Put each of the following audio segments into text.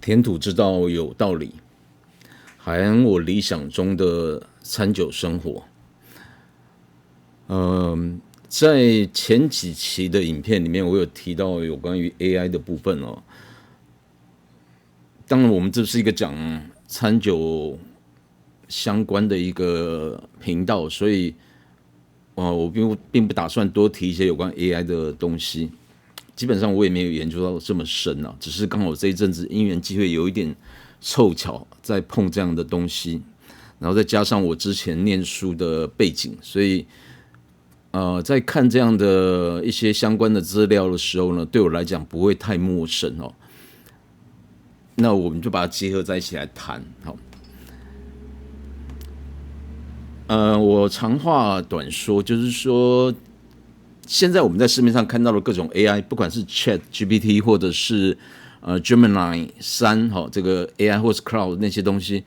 填土之道有道理，海安我理想中的餐酒生活。在前几期的影片里面，我有提到有关于 AI 的部分哦。当然，我们这是一个讲餐酒相关的一个频道，所以我并不打算多提一些有关 AI 的东西。基本上我也没有研究到这么深啊，只是刚好这一阵子因缘机会有一点凑巧在碰这样的东西，然后再加上我之前念书的背景，所以在看这样的一些相关的资料的时候呢，对我来讲不会太陌生哦。那我们就把它结合在一起来谈。好，我长话短说，就是说，现在我们在市面上看到的各种 AI， 不管是 ChatGPT 或者是Gemini 3这个 AI 或是 Cloud 那些东西，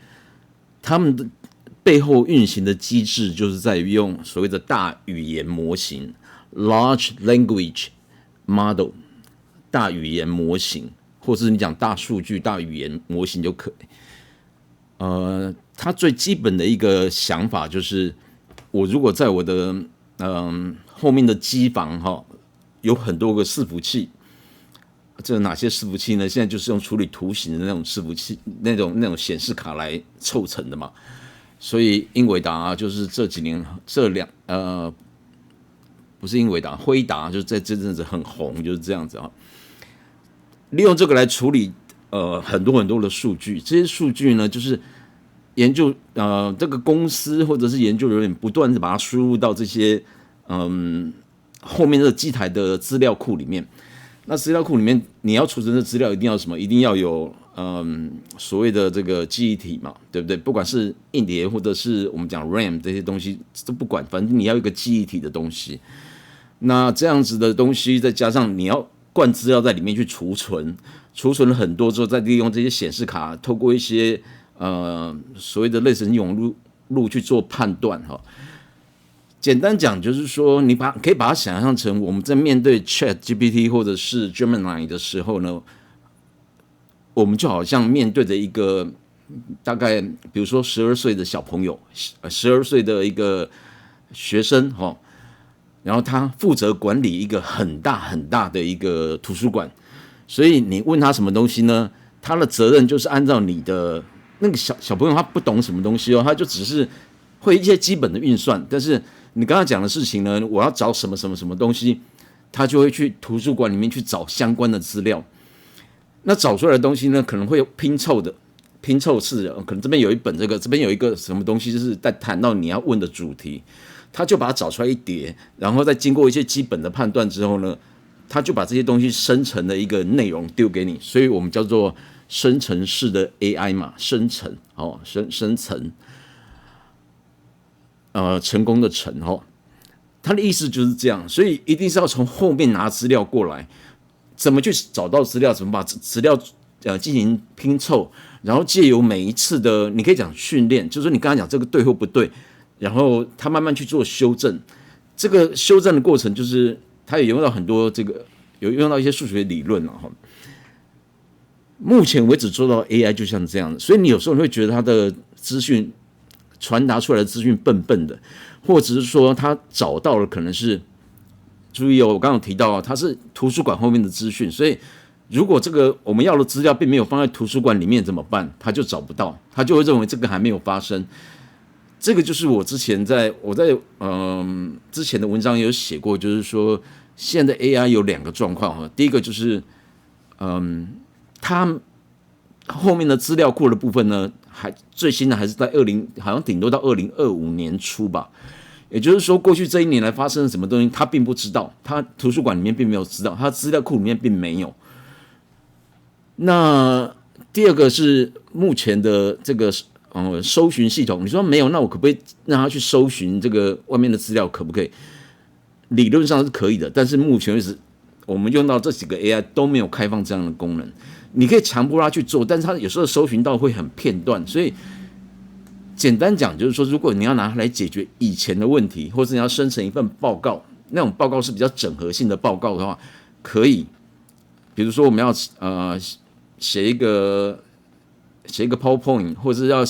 他们的背后运行的机制就是在于用所谓的大语言模型 （Large Language Model） 大语言模型，或是你讲大数据、大语言模型就可以。它最基本的一个想法就是，我如果在我的后面的机房有很多个伺服器，这哪些伺服器呢？现在就是用处理图形的那种伺服器，那种显示卡来凑成的嘛。所以英伟达就是这几年不是英伟达，辉达就是在这阵子很红，就是这样子啊。利用这个来处理很多很多的数据，这些数据呢，就是研究这个公司或者是研究人员不断的把它输入到这些后面这个机台的资料库里面。那资料库里面你要储存的资料一定要什么？一定要有所谓的这个记忆体嘛，对不对？不管是硬碟或者是我们讲 RAM 这些东西都不管，反正你要有一个记忆体的东西。那这样子的东西，再加上你要灌资料在里面去储存了很多之后，再利用这些显示卡，透过一些所谓的类神涌入去做判断哈。简单讲就是说，你可以把它想象成我们在面对 ChatGPT 或者是 Gemini 的时候呢，我们就好像面对着一个大概比如说12岁的小朋友，12岁的一个学生然后他负责管理一个很大很大的一个图书馆，所以你问他什么东西呢？他的责任就是按照你的那个小朋友，他不懂什么东西他就只是会一些基本的运算，但是你刚才讲的事情呢，我要找什么什么什么东西，他就会去图书馆里面去找相关的资料。那找出来的东西呢，可能会有拼凑式的，可能这边有一本这边有一个什么东西，就是在谈到你要问的主题。他就把它找出来一叠，然后再经过一些基本的判断之后呢，他就把这些东西生成的一个内容丢给你，所以我们叫做生成式的 AI 嘛，生成成功的成他的意思就是这样，所以一定是要从后面拿资料过来，怎么去找到资料，怎么把资料进行拼凑，然后借由每一次的，你可以讲训练，就是说你刚才讲这个对或不对。然后他慢慢去做修正，这个修正的过程就是他也用到很多有用到一些数学理论目前为止做到 AI 就像这样的，所以你有时候会觉得他的资讯传达出来的资讯笨笨的，或者是说他找到了可能是，注意我刚刚有提到他是图书馆后面的资讯，所以如果这个我们要的资料并没有放在图书馆里面怎么办？他就找不到，他就会认为这个还没有发生。这个就是我之前在之前的文章有写过，就是说现在 AI 有2个状况第一个就是它后面的资料库的部分呢，最新的还是在好像顶多到2025年初吧。也就是说，过去这1年来发生了什么东西，他并不知道，他图书馆里面并没有知道，他资料库里面并没有。那第二个是目前的这个搜寻系统，你说没有，那我可不可以让他去搜寻这个外面的资料？可不可以？理论上是可以的，但是目前为止，我们用到这几个 AI 都没有开放这样的功能。你可以强迫他去做，但是他有时候搜寻到会很片段，所以简单讲就是说，如果你要拿它来解决以前的问题，或者你要生成一份报告，那种报告是比较整合性的报告的话，可以。比如说我们要写一个写一个 PowerPoint， 或者是要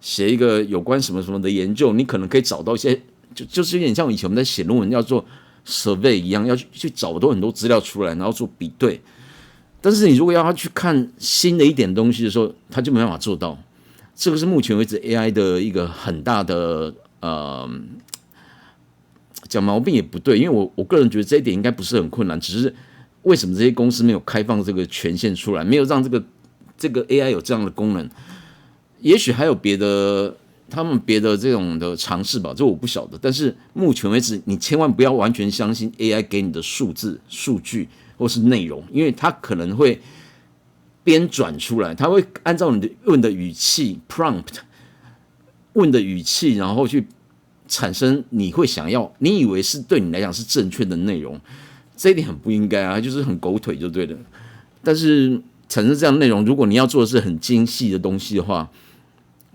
写一个有关什么什么的研究，你可能可以找到一些，就是有点像以前我们在写论文要做 survey 一样，要去找到很多资料出来，然后做比对。但是你如果要他去看新的一点东西的时候，他就没办法做到。这个是目前为止 AI 的一个很大的讲毛病也不对，因为我个人觉得这一点应该不是很困难，只是为什么这些公司没有开放这个权限出来，没有让这个 AI 有这样的功能？也许还有他们别的这种的尝试吧，这我不晓得。但是目前为止，你千万不要完全相信 AI 给你的数字、数据或是内容，因为它可能会编转出来，它会按照你的问的语气 prompt 问的语气，然后去产生你会想要，你以为是对你来讲是正确的内容，这一点很不应该啊，就是很狗腿就对了。但是产生这样的内容，如果你要做的是很精细的东西的话，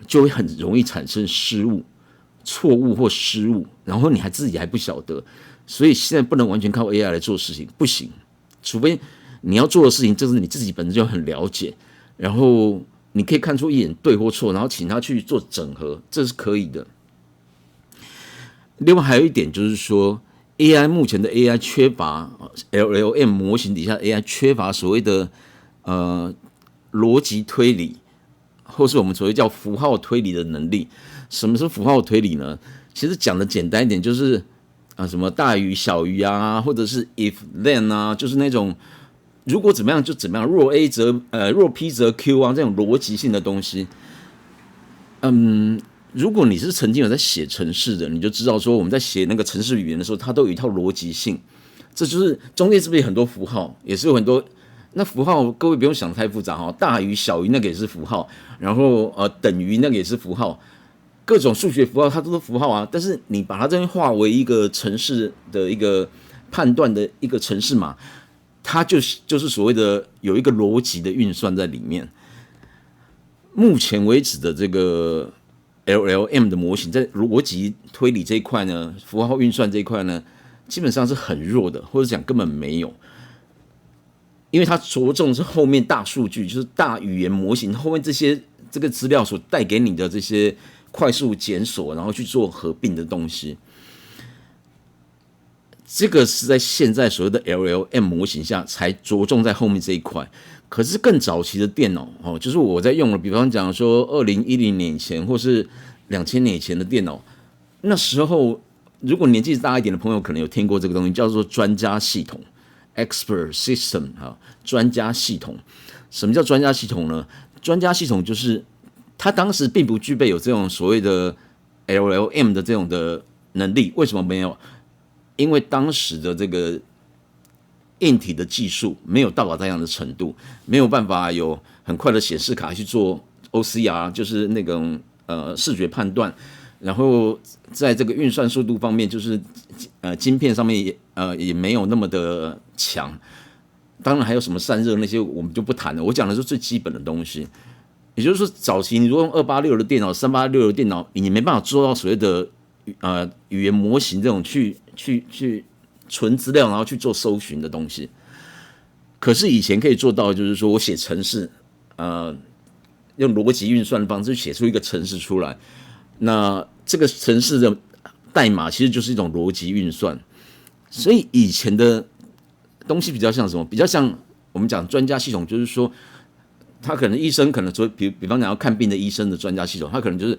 就会很容易产生失误、错误或失误，然后你自己还不晓得，所以现在不能完全靠 AI 来做事情，不行。除非你要做的事情，就是你自己本身就很了解，然后你可以看出一点对或错，然后请他去做整合，这是可以的。另外还有一点就是说 ，AI 目前的 AI 缺乏 LLM 模型底下 AI 缺乏所谓的逻辑推理，或是我们所谓叫符号推理的能力。什么是符号推理呢？其实讲的简单一点，就是什么大于小于啊，或者是 if then 啊，就是那种如果怎么样就怎么样，若 A 则若 P 则 Q 啊，这种逻辑性的东西。如果你是曾经有在写程式的，你就知道说我们在写那个程式语言的时候，它都有一套逻辑性。这就是中间是不是有很多符号，也是有很多。那符号各位不用想太复杂哈，大于小于那个也是符号，然后等于那个也是符号，各种数学符号它都是符号啊。但是你把它这边化为一个程式的一个判断的一个程式码，它就是所谓的有一个逻辑的运算在里面。目前为止的这个 LLM 的模型在逻辑推理这一块呢，符号运算这一块呢，基本上是很弱的，或者讲根本没有。因为它着重是后面大数据，就是大语言模型后面这个资料所带给你的这些快速检索，然后去做合并的东西。这个是在现在所谓的 LLM 模型下才着重在后面这一块。可是更早期的电脑，就是我在用的，比方讲说2010年以前或是2000年以前的电脑，那时候如果年纪大一点的朋友可能有听过这个东西，叫做专家系统。Expert System 专家系统。什么叫专家系统呢？专家系统就是它当时并不具备有这种所谓的 LLM 的这种的能力。为什么没有？因为当时的这个硬体的技术没有到达这样的程度，没有办法有很快的显示卡去做 OCR， 就是那种视觉判断。然后在这个运算速度方面，就是晶片上面也没有那么的强。当然还有什么散热那些我们就不谈了，我讲的是最基本的东西。也就是说，早期你如果用286的电脑、386的电脑，你没办法做到所谓的语言模型这种去存资料，然后去做搜寻的东西。可是以前可以做到，就是说我写程式，用逻辑运算的方式写出一个程式出来。那这个程式的代码其实就是一种逻辑运算，所以以前的东西比较像什么？比较像我们讲专家系统，就是说，他可能医生可能说，比方讲要看病的医生的专家系统，他可能就是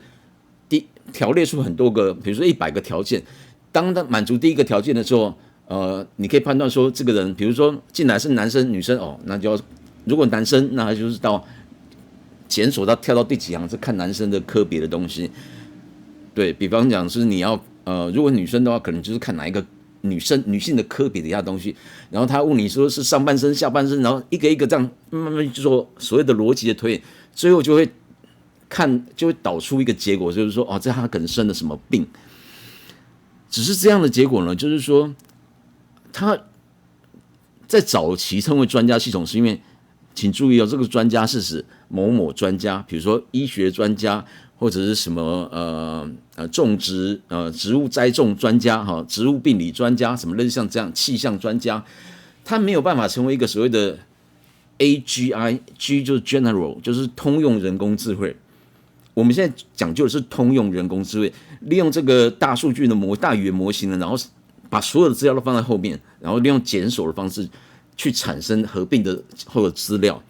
条列出很多个，比如说100个条件，当他满足第一个条件的时候，你可以判断说这个人，比如说进来是男生女生那就要如果男生，那就是到检索到跳到第几行是看男生的科别的东西。对，比方讲是你要如果女生的话，可能就是看哪一个女性的科别的一下东西，然后他问你说是上半身、下半身，然后一个一个这样慢慢去做所谓的逻辑的推演，最后就会导出一个结果，就是说这他可能生了什么病。只是这样的结果呢，就是说他在早期称为专家系统，是因为请注意这个专家是指某某专家，比如说医学专家。或者是什么种植植物栽种专家植物病理专家什么类似像这样气象专家，他没有办法成为一个所谓的 AGI，G 就是 General， 就是通用人工智慧。我们现在讲究的是通用人工智慧，利用这个大数据的大语言模型呢，然后把所有的资料都放在后面，然后利用检索的方式去产生合并的后的资料。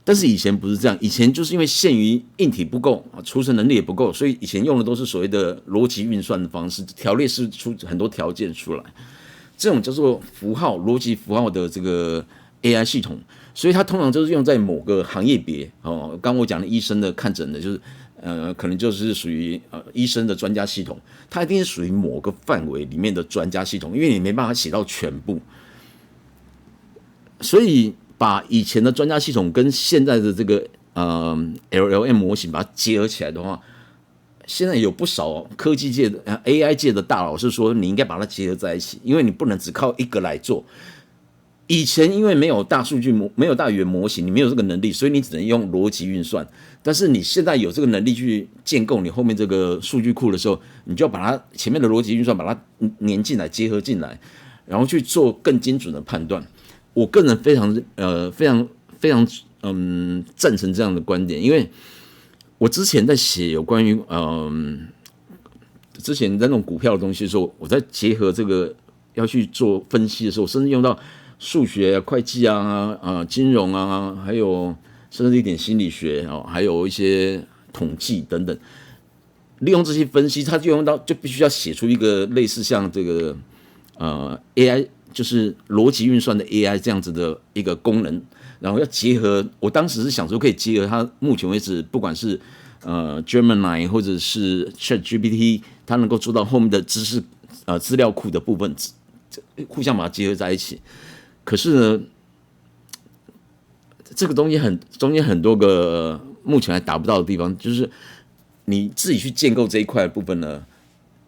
但是以前不是这样，以前就是因为限于硬体不够，储存能力也不够，所以以前用的都是所谓的逻辑运算的方式，条列式出很多条件出来，这种叫做符号逻辑符号的这个 AI 系统，所以它通常就是用在某个行业别哦。刚我讲的医生的看诊的，就是可能就是属于医生的专家系统，它一定是属于某个范围里面的专家系统，因为你没办法写到全部，所以把以前的专家系统跟现在的这个LLM 模型把它结合起来的话，现在有不少科技界的AI 界的大佬是说，你应该把它结合在一起，因为你不能只靠一个来做。以前因为没有大数据没有大语言模型，你没有这个能力，所以你只能用逻辑运算。但是你现在有这个能力去建构你后面这个数据库的时候，你就要把它前面的逻辑运算把它粘进来、结合进来，然后去做更精准的判断。我个人非常赞成这样的观点，因为我之前在写有关于之前在那种股票的东西的时候，我在结合这个要去做分析的时候，甚至用到数学、会计金融还有甚至一点心理学还有一些统计等等，利用这些分析，它就用到就必须要写出一个类似像这个AI。就是逻辑运算的 AI 这样子的一个功能，然后要结合，我当时是想说可以结合它目前为止不管是Gemini 或者是 ChatGPT， 它能够做到后面的资料库的部分，互相把它结合在一起。可是呢，这个东西中间很多个目前还达不到的地方，就是你自己去建构这一块的部分呢。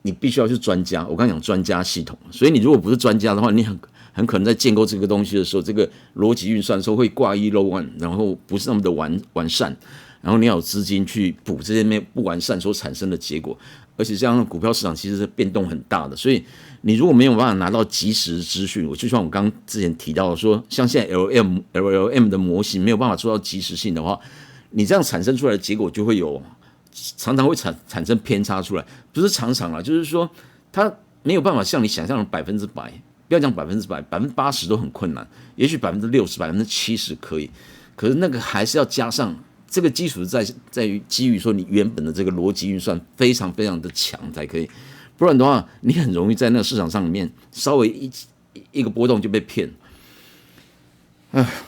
你必须要是专家，我刚讲专家系统，所以你如果不是专家的话，你很可能在建构这个东西的时候，这个逻辑运算的时候会挂一漏万，然后不是那么的完善，然后你要有资金去补这些不完善所产生的结果，而且这样的股票市场其实是变动很大的，所以你如果没有办法拿到及时资讯，就像我刚之前提到的说，像现在 LLM 的模型没有办法做到及时性的话，你这样产生出来的结果就会有。常常会产生偏差出来，不是常常啦，就是说它没有办法像你想象的100%，不要讲100%，80%都很困难，也许60%、70%可以，可是那个还是要加上这个基础在于基于说你原本的这个逻辑运算非常非常的强才可以，不然的话你很容易在那个市场上里面稍微一个波动就被骗。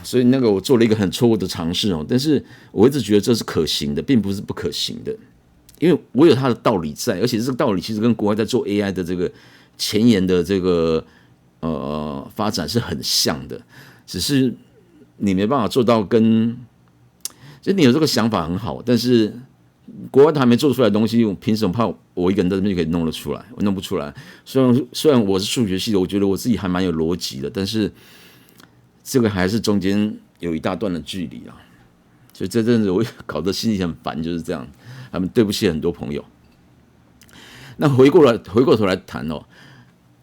所以那个我做了一个很错误的尝试但是我一直觉得这是可行的，并不是不可行的，因为我有它的道理在，而且这个道理其实跟国外在做 AI 的这个前沿的这个发展是很像的，只是你没办法做到就你有这个想法很好，但是国外还没做出来的东西，我凭什么怕我一个人在这边就可以弄得出来？我弄不出来。虽然我是数学系的，我觉得我自己还蛮有逻辑的，但是。这个还是中间有一大段的距离啊，所以这阵子我搞得心里很烦，就是这样。他们对不起很多朋友。那回过头来谈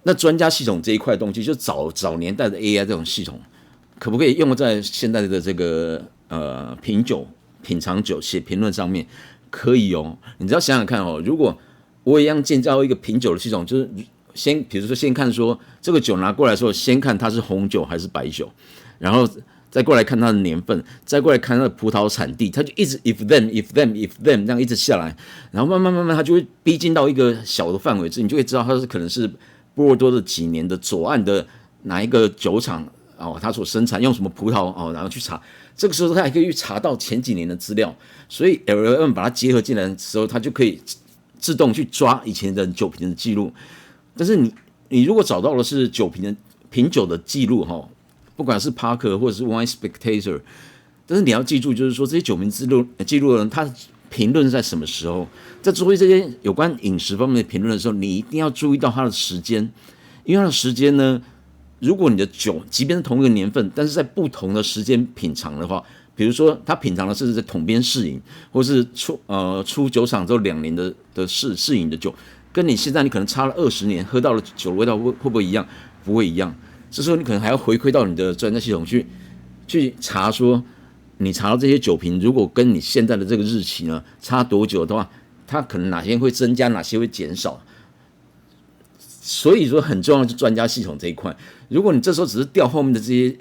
那专家系统这一块东西，就早年代的 AI 这种系统，可不可以用在现在的这个品尝酒写评论上面？可以你只要想想看如果我一样建造一个品酒的系统，就是比如说先看说这个酒拿过来的时候，先看它是红酒还是白酒，然后再过来看它的年份，再过来看它的葡萄产地，它就一直 if them 这样一直下来，然后慢慢它就会逼近到一个小的范围，你就会知道它可能是波尔多的几年的左岸的哪一个酒厂它所生产用什么葡萄然后去查，这个时候它还可以去查到前几年的资料，所以 LLM 把它结合进来的时候，它就可以自动去抓以前的酒瓶的记录。但是你如果找到的是品酒的记录不管是 Parker 或者是 Wine Spectator， 但是你要记住，就是说这些酒瓶记录的人，他的评论在什么时候，在注意这些有关饮食方面的评论的时候，你一定要注意到他的时间，因为他的时间呢，如果你的酒即便是同一个年份，但是在不同的时间品尝的话，比如说他品尝的是在统编试饮，或是出酒厂之后2年的试饮的酒。跟你现在你可能差了20年，喝到了酒的味道会不会一样？不会一样。这时候你可能还要回馈到你的专家系统去查说，你查到这些酒瓶，如果跟你现在的这个日期呢差多久的话，它可能哪些会增加，哪些会减少。所以说很重要的是专家系统这一块。如果你这时候只是调后面的这些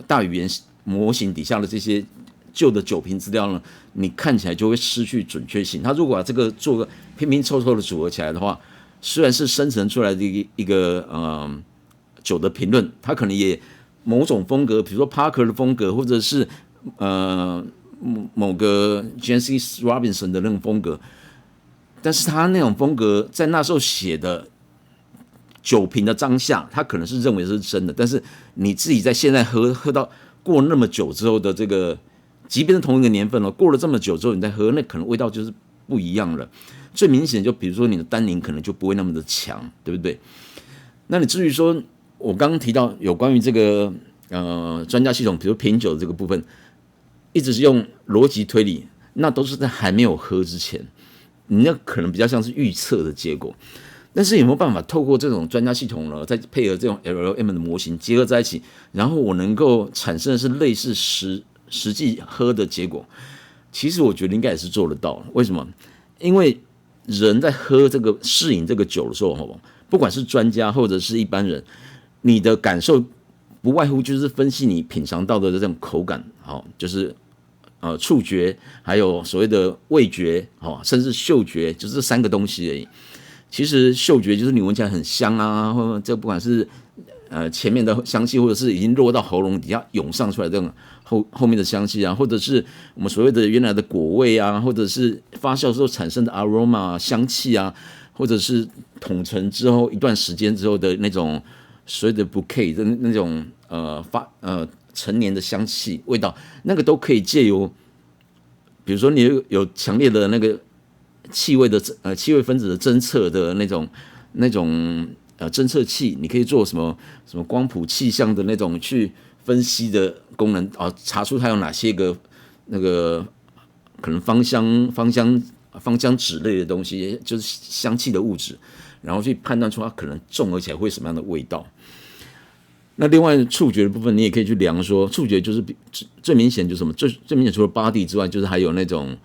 大语言模型底下的这些旧的酒瓶资料呢，你看起来就会失去准确性。它如果把这个做个拼拼凑凑的组合起来的话，虽然是生成出来的一个酒的评论，它可能也某种风格，比如说 Parker 的风格，或者是某个 Jancis Robinson 的那种风格，但是他那种风格在那时候写的酒瓶的当下，他可能是认为是真的，但是你自己在现在喝到过那么久之后的这个，即便是同一个年份了，过了这么久之后，你再喝，那可能味道就是不一样了。最明显就比如说你的单宁可能就不会那么的强，对不对？那你至于说我刚刚提到有关于这个专家系统，比如品酒这个部分，一直是用逻辑推理，那都是在还没有喝之前，你那可能比较像是预测的结果。但是有没有办法透过这种专家系统呢，再配合这种 LLM 的模型结合在一起，然后我能够产生的是类似实际喝的结果？其实我觉得应该也是做得到。为什么？因为人在喝这个适饮这个酒的时候，不管是专家或者是一般人，你的感受不外乎就是分析你品尝到的这种口感，就是触觉，还有所谓的味觉，甚至嗅觉，就是这三个东西而已。其实嗅觉就是你闻起来很香啊，或者这不管是前面的香气，或者是已经落到喉咙底下涌上出来这种后面的香气啊，或者是我们所谓的原来的果味啊，或者是发酵之后产生的 aroma 香气啊，或者是统成之后一段时间之后的那种所谓的 bouquet 的那种陈年的香气味道，那个都可以借由，比如说你有强烈的那个气味分子的侦测的那种侦测器，你可以做什么光谱气象的那种去分析的功能查出它有哪些个那个可能芳香酯类的东西，就是香气的物质，然后去判断出它可能综合起来会什么样的味道。那另外触觉的部分，你也可以去量说，触觉就是最明显就是什么？最明显除了 body 之外，就是还有那种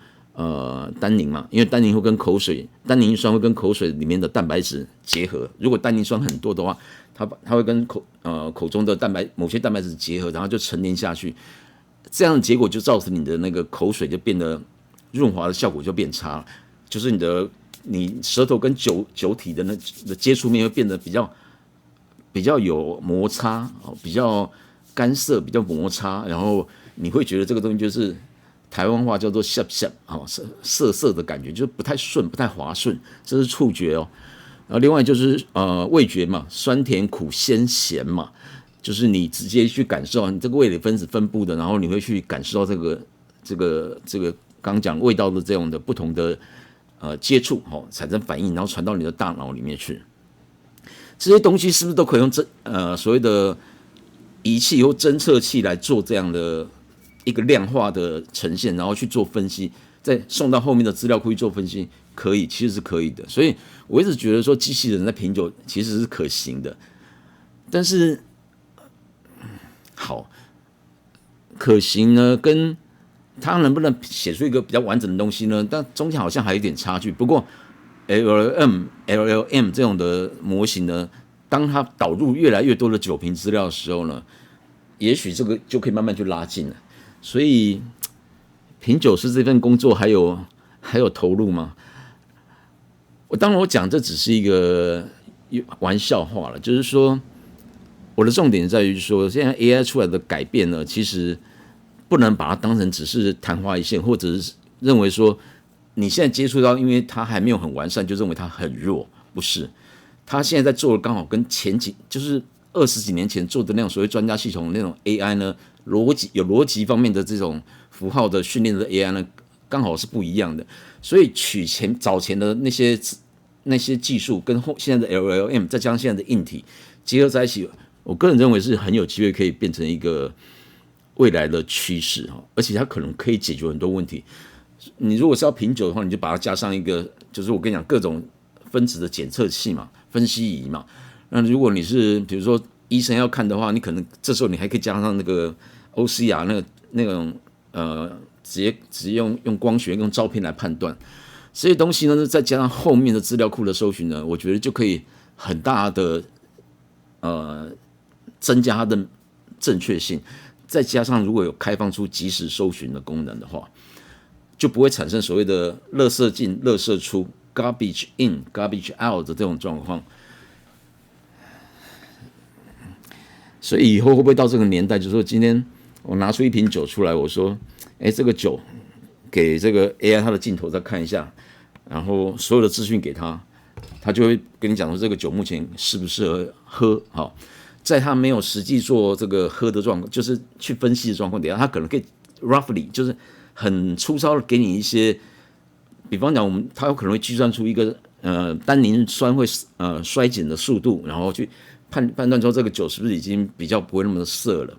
单宁嘛，因为单宁会跟口水，单宁酸会跟口水里面的蛋白质结合。如果单宁酸很多的话，它会跟口中的某些蛋白质结合，然后就沉淀下去。这样的结果就造成你的那个口水就变得润滑的效果就变差了，就是你舌头跟酒体的接触面会变得比较有摩擦，比较干涩，比较摩擦，然后你会觉得这个东西就是台湾话叫做涩涩的感觉，就是不太顺，不太滑顺，这是触觉哦。然后另外就是味觉嘛，酸甜苦鲜咸嘛，就是你直接去感受你这个味蕾分子分布的，然后你会去感受到这个刚刚讲味道的这种的不同的接触产生反应，然后传到你的大脑里面去。这些东西是不是都可以用所谓的仪器或侦测器来做这样的一个量化的呈现，然后去做分析，再送到后面的资料库去做分析？可以，其实是可以的。所以我一直觉得说，机器人在品酒其实是可行的，但是好可行呢，跟它能不能写出一个比较完整的东西呢？但中间好像还有点差距。不过 LLM 这种的模型呢，当它导入越来越多的酒瓶资料的时候呢，也许这个就可以慢慢去拉近了。所以品酒师这份工作还有投入吗？当然我讲这只是一个玩笑话了，就是说我的重点在于说，现在 AI 出来的改变呢，其实不能把它当成只是昙花一现，或者是认为说你现在接触到，因为它还没有很完善，就认为它很弱，不是。它现在在做的刚好跟就是20几年前做的那种所谓专家系统的那种 AI 呢，有逻辑方面的这种符号的训练的 AI 呢，刚好是不一样的。所以早前的那些技术跟现在的 LLM 再加上现在的硬体结合在一起，我个人认为是很有机会可以变成一个未来的趋势，而且它可能可以解决很多问题。你如果是要品酒的话，你就把它加上一个，就是我跟你讲各种分子的检测器嘛，分析仪嘛。那如果你是比如说医生要看的话，你可能这时候你还可以加上那个 OCR 那种直接用光学用照片来判断这些东西呢，再加上后面的资料库的搜寻呢，我觉得就可以很大的增加它的正确性。再加上如果有开放出即时搜寻的功能的话，就不会产生所谓的垃圾进、垃圾出 （garbage in、garbage out） 的这种状况。所以以后会不会到这个年代，就是说今天我拿出一瓶酒出来，我说，这个酒给这个 AI 它的镜头再看一下，然后所有的资讯给他，他就会跟你讲说这个酒目前适不适合喝。好，在他没有实际做这个喝的状况，就是去分析的状况底下，他可能可以 roughly 就是很粗糙的给你一些，比方讲他有可能会计算出一个单宁酸会衰减的速度，然后去判断说这个酒是不是已经比较不会那么的涩了，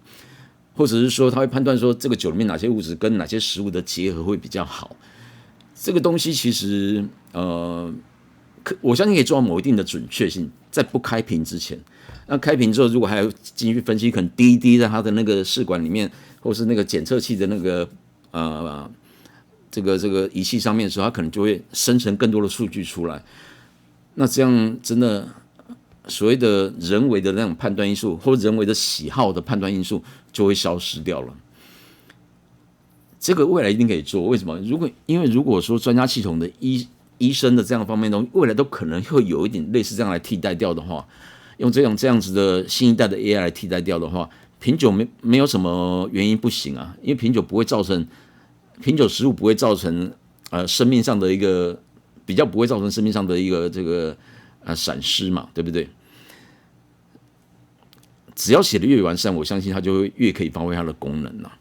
或者是说他会判断说这个酒里面哪些物质跟哪些食物的结合会比较好。这个东西其实我相信可以做到某一定的准确性，在不开瓶之前。那开瓶之后，如果还要进去分析，可能滴一滴在它的那个试管里面，或是那个检测器的那个这个仪器上面的时候，它可能就会生成更多的数据出来。那这样真的所谓的人为的那种判断因素，或人为的喜好的判断因素就会消失掉了。这个未来一定可以做，为什么？因为如果说专家系统的医生的这样方面东西，未来都可能会有一点类似这样来替代掉的话，用这样子的新一代的 AI 来替代掉的话，品酒没有什么原因不行啊，因为品酒食物不会造成生命上的一个比较不会造成生命上的一个这个闪失嘛，对不对？只要写的越完善，我相信它就会越可以发挥它的功能啊。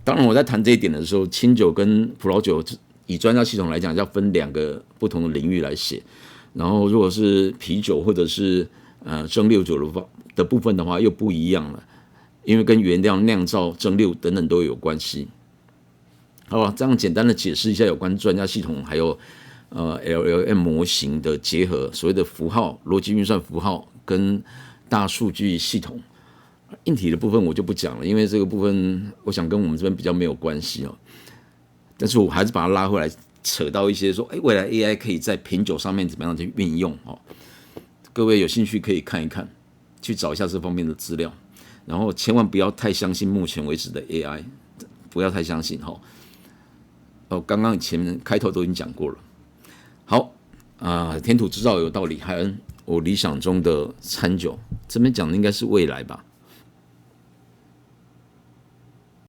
当然，我在谈这一点的时候，清酒跟葡萄酒以专家系统来讲，要分两个不同的领域来写。然后，如果是啤酒或者是蒸馏酒的部分的话，又不一样了，因为跟原料酿造、蒸馏等等都有关系。好吧，这样简单的解释一下有关专家系统还有LLM 模型的结合，所谓的符号、逻辑运算符号跟大数据系统。硬体的部分我就不讲了，因为这个部分我想跟我们这边比较没有关系哦。但是我还是把它拉回来，扯到一些说，未来 AI 可以在品酒上面怎么样去运用哦。各位有兴趣可以看一看，去找一下这方面的资料，然后千万不要太相信目前为止的 AI， 不要太相信哈。刚刚前面开头都已经讲过了。好天土之道有道理，还有我理想中的餐酒，这边讲的应该是未来吧。